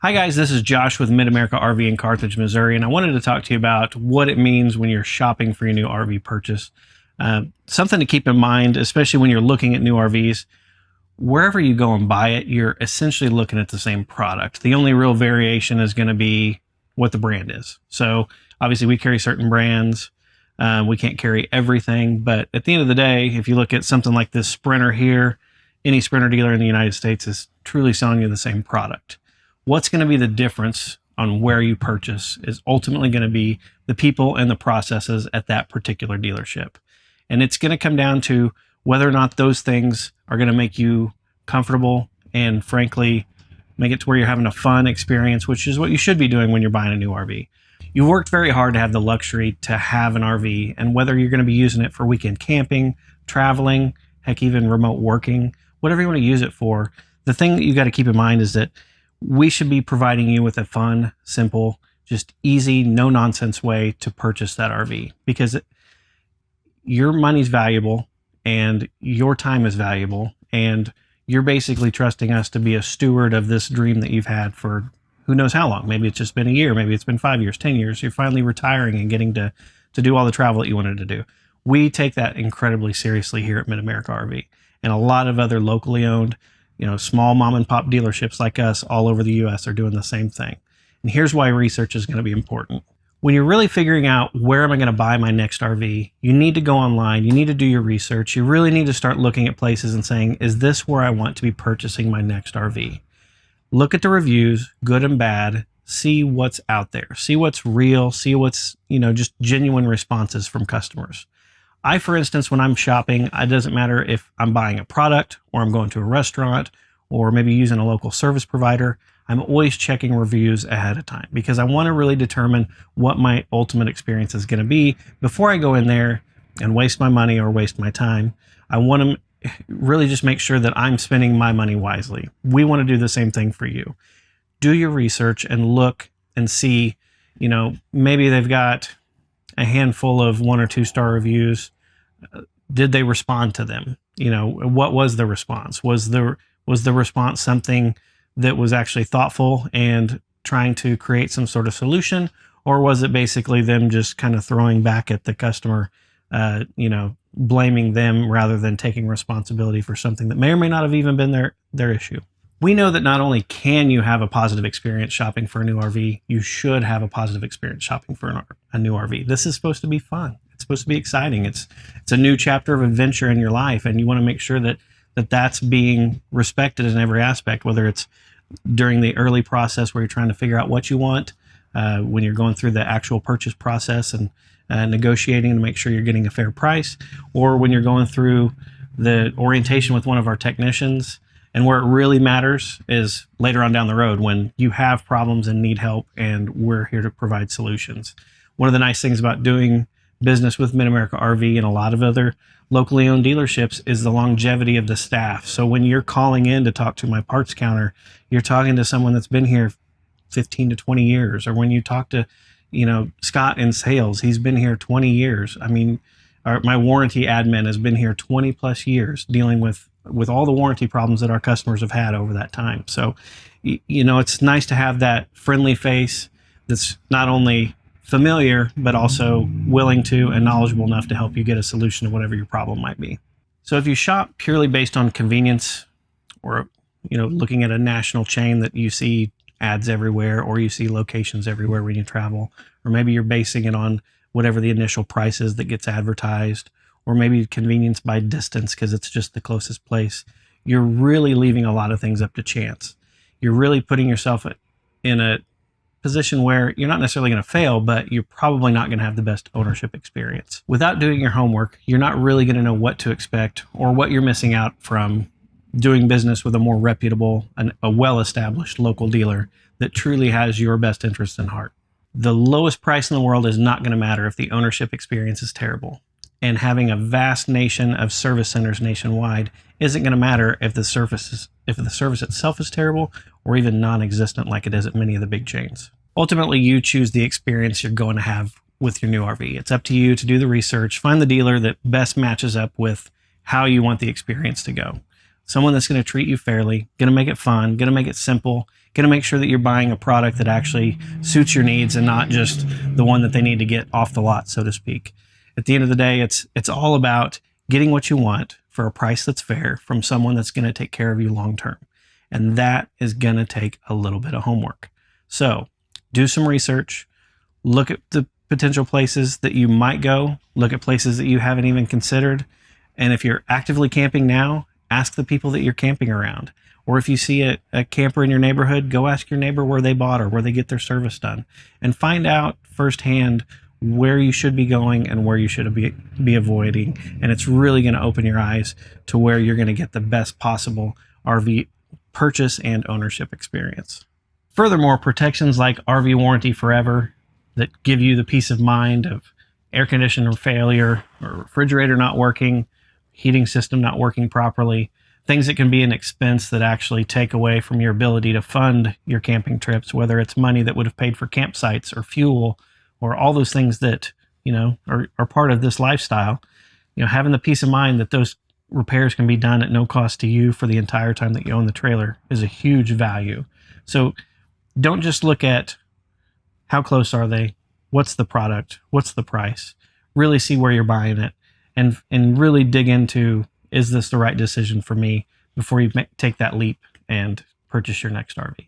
Hi guys, this is Josh with Mid-America RV in Carthage, Missouri, and I wanted to talk to you about what it means when you're shopping for your new RV purchase. Something to keep in mind, especially when you're looking at new RVs, wherever you go and buy it, you're essentially looking at the same product. The only real variation is going to be what the brand is. So obviously we carry certain brands. We can't carry everything, but at the end of the day, if you look at something like this Sprinter here, any Sprinter dealer in the United States is truly selling you the same product. What's going to be the difference on where you purchase is ultimately going to be the people and the processes at that particular dealership. And it's going to come down to whether or not those things are going to make you comfortable and frankly, make it to where you're having a fun experience, which is what you should be doing when you're buying a new RV. You've worked very hard to have the luxury to have an RV, and whether you're going to be using it for weekend camping, traveling, heck, even remote working, whatever you want to use it for, the thing that you got to keep in mind is that we should be providing you with a fun, simple, just easy, no nonsense way to purchase that RV, because your money's valuable and your time is valuable, and you're basically trusting us to be a steward of this dream that you've had for who knows how long. Maybe it's just been a year, maybe it's been 5 years, 10 years. You're finally retiring and getting to do all the travel that you wanted to do. We take that incredibly seriously here at Mid-America RV, and a lot of other locally owned, small mom and pop dealerships like us all over the US are doing the same thing. And here's why research is going to be important. When you're really figuring out where am I going to buy my next RV, you need to go online, you need to do your research, you really need to start looking at places and saying, is this where I want to be purchasing my next RV? Look at the reviews, good and bad, see what's out there, see what's real, see what's, just genuine responses from customers. I, for instance, when I'm shopping, it doesn't matter if I'm buying a product or I'm going to a restaurant or maybe using a local service provider, I'm always checking reviews ahead of time because I want to really determine what my ultimate experience is going to be before I go in there and waste my money or waste my time. I want to really just make sure that I'm spending my money wisely. We want to do the same thing for you. Do your research and look and see, maybe they've got a handful of 1 or 2 star reviews. Did they respond to them? What was the response? Was the response something that was actually thoughtful and trying to create some sort of solution? Or was it basically them just kind of throwing back at the customer, blaming them rather than taking responsibility for something that may or may not have even been their issue? We know that not only can you have a positive experience shopping for a new RV, you should have a positive experience shopping for a new RV. This is supposed to be fun. It's supposed to be exciting. It's a new chapter of adventure in your life, and you want to make sure that that's being respected in every aspect, whether it's during the early process where you're trying to figure out what you want, when you're going through the actual purchase process and negotiating to make sure you're getting a fair price, or when you're going through the orientation with one of our technicians. And where it really matters is later on down the road when you have problems and need help, and we're here to provide solutions. One of the nice things about doing business with Mid-America RV and a lot of other locally owned dealerships is the longevity of the staff. So when you're calling in to talk to my parts counter, you're talking to someone that's been here 15 to 20 years. Or when you talk to, Scott in sales, he's been here 20 years. I mean, my warranty admin has been here 20 plus years dealing with all the warranty problems that our customers have had over that time. So, it's nice to have that friendly face that's not only familiar, but also willing to and knowledgeable enough to help you get a solution to whatever your problem might be. So if you shop purely based on convenience or, looking at a national chain that you see ads everywhere, or you see locations everywhere when you travel, or maybe you're basing it on whatever the initial price is that gets advertised, or maybe convenience by distance because it's just the closest place, you're really leaving a lot of things up to chance. You're really putting yourself in a position where you're not necessarily going to fail, but you're probably not going to have the best ownership experience. Without doing your homework, you're not really going to know what to expect or what you're missing out from doing business with a more reputable and a well-established local dealer that truly has your best interests in heart. The lowest price in the world is not going to matter if the ownership experience is terrible. And having a vast nation of service centers nationwide isn't going to matter if the service itself is terrible or even non-existent like it is at many of the big chains. Ultimately, you choose the experience you're going to have with your new RV. It's up to you to do the research, find the dealer that best matches up with how you want the experience to go. Someone that's going to treat you fairly, going to make it fun, going to make it simple, going to make sure that you're buying a product that actually suits your needs and not just the one that they need to get off the lot, so to speak. At the end of the day, it's all about getting what you want for a price that's fair from someone that's going to take care of you long term. And that is going to take a little bit of homework. So do some research, look at the potential places that you might go, look at places that you haven't even considered. And if you're actively camping now, ask the people that you're camping around. Or if you see a camper in your neighborhood, go ask your neighbor where they bought or where they get their service done, and find out firsthand where you should be going and where you should be avoiding. And it's really going to open your eyes to where you're going to get the best possible RV purchase and ownership experience. Furthermore, protections like RV warranty forever that give you the peace of mind of air conditioner failure or refrigerator not working, heating system not working properly, things that can be an expense that actually take away from your ability to fund your camping trips, whether it's money that would have paid for campsites or fuel or all those things that, are part of this lifestyle. Having the peace of mind that those repairs can be done at no cost to you for the entire time that you own the trailer is a huge value. So don't just look at how close are they, what's the product, what's the price. Really see where you're buying it and really dig into, is this the right decision for me before you take that leap and purchase your next RV.